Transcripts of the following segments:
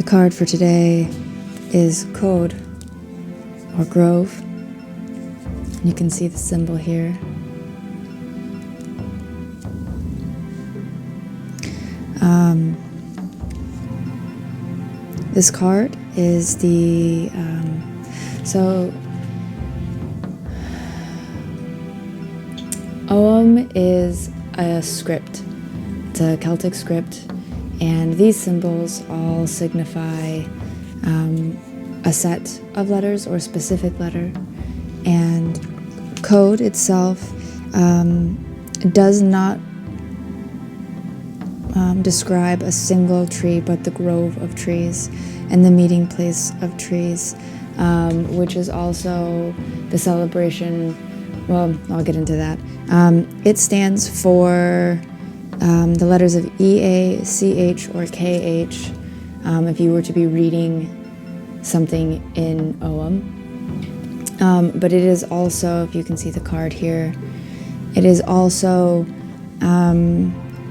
The card for today is Koad, or Grove. You can see the symbol here. This card is the, Ogham is a script. It's a Celtic script, and these symbols all signify a set of letters or a specific letter. And Koad itself does not describe a single tree, but the grove of trees and the meeting place of trees, which is also the celebration. Well, I'll get into that. It stands for the letters of E, A, C, H, or K, H, if you were to be reading something in Ogham. But it is also, if you can see the card here, it is also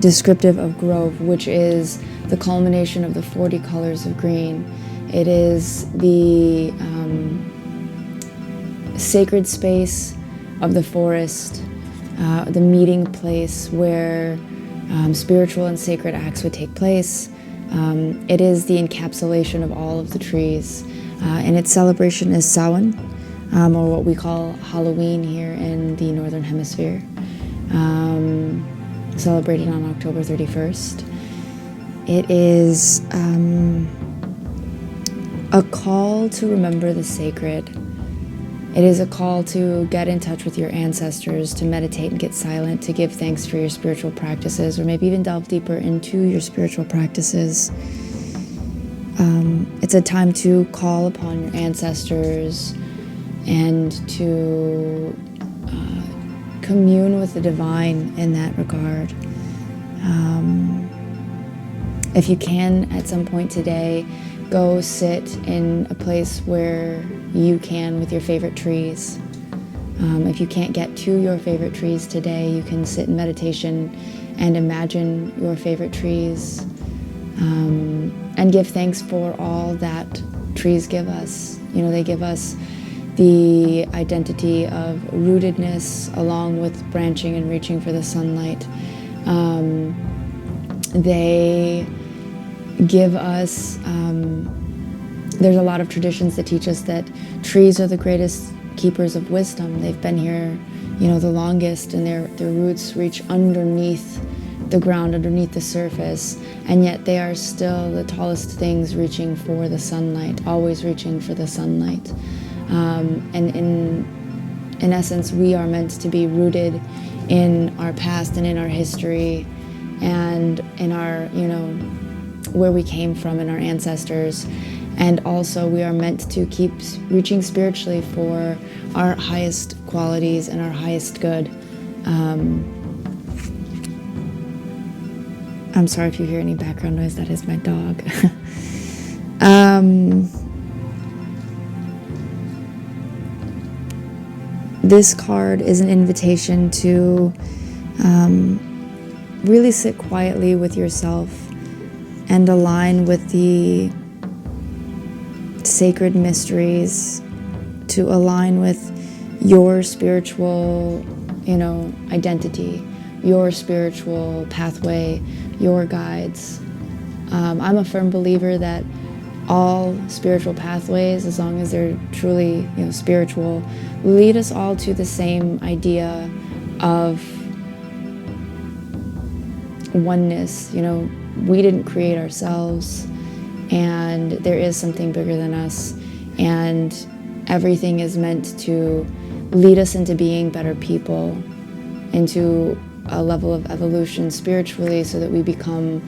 descriptive of grove, which is the culmination of the 40 colors of green. It is the sacred space of the forest, the meeting place where spiritual and sacred acts would take place. It is the encapsulation of all of the trees, and its celebration is Samhain, or what we call Halloween here in the Northern Hemisphere, celebrated on October 31st. It is a call to remember the sacred. It is a call to get in touch with your ancestors, to meditate and get silent, to give thanks for your spiritual practices, or maybe even delve deeper into your spiritual practices. It's a time to call upon your ancestors and to commune with the divine in that regard. If you can, at some point today, go sit in a place where you can with your favorite trees. If you can't get to your favorite trees today, you can sit in meditation and imagine your favorite trees, and give thanks for all that trees give us. You know, they give us the identity of rootedness along with branching and reaching for the sunlight. They give us, there's a lot of traditions that teach us that trees are the greatest keepers of wisdom. They've been here, you know, the longest, and their roots reach underneath the ground, underneath the surface, and yet they are still the tallest things reaching for the sunlight, always reaching for the sunlight. And in essence, we are meant to be rooted in our past and in our history and in our, you know, where we came from and our ancestors. And also we are meant to keep reaching spiritually for our highest qualities and our highest good. I'm sorry if you hear any background noise, that is my dog. This card is an invitation to really sit quietly with yourself and align with the sacred mysteries, to align with your spiritual, you know, identity, your spiritual pathway, your guides. I'm a firm believer that all spiritual pathways, as long as they're truly, you know, spiritual, lead us all to the same idea of oneness. You know, we didn't create ourselves, and there is something bigger than us, and everything is meant to lead us into being better people, into a level of evolution spiritually, so that we become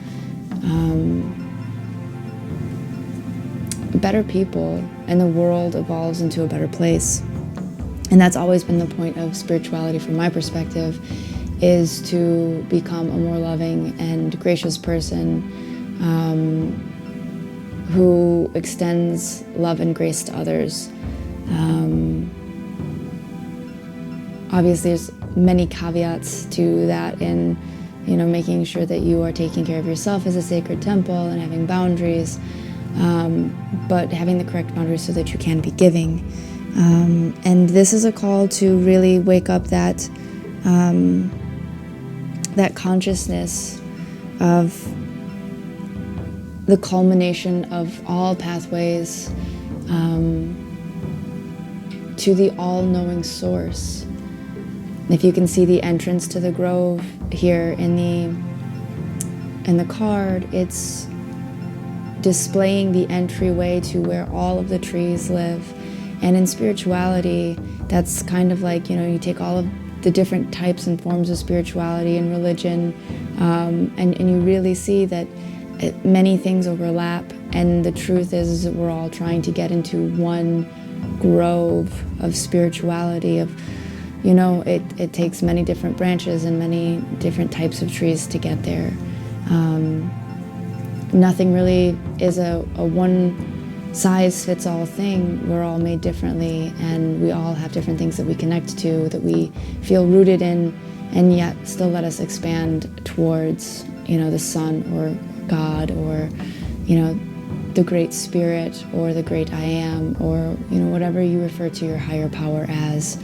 better people and the world evolves into a better place. And that's always been the point of spirituality from my perspective, is to become a more loving and gracious person who extends love and grace to others. Obviously, there's many caveats to that in, you know, making sure that you are taking care of yourself as a sacred temple and having boundaries. but having the correct boundaries so that you can be giving. And this is a call to really wake up that consciousness of the culmination of all pathways to the all-knowing source. If you can see the entrance to the grove here in the card, it's displaying the entryway to where all of the trees live. And in spirituality, that's kind of like, you take all of the different types and forms of spirituality and religion, and you really see that many things overlap, and the truth is that we're all trying to get into one grove of spirituality. It takes many different branches and many different types of trees to get there. Nothing really is a one-size-fits-all thing. We're all made differently, and we all have different things that we connect to, that we feel rooted in, and yet still let us expand towards, the sun or God, or, the Great Spirit, or the Great I Am, or, whatever you refer to your higher power as.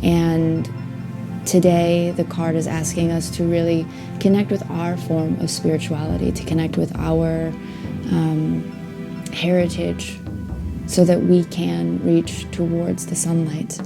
And today, the card is asking us to really connect with our form of spirituality, to connect with our heritage, so that we can reach towards the sunlight.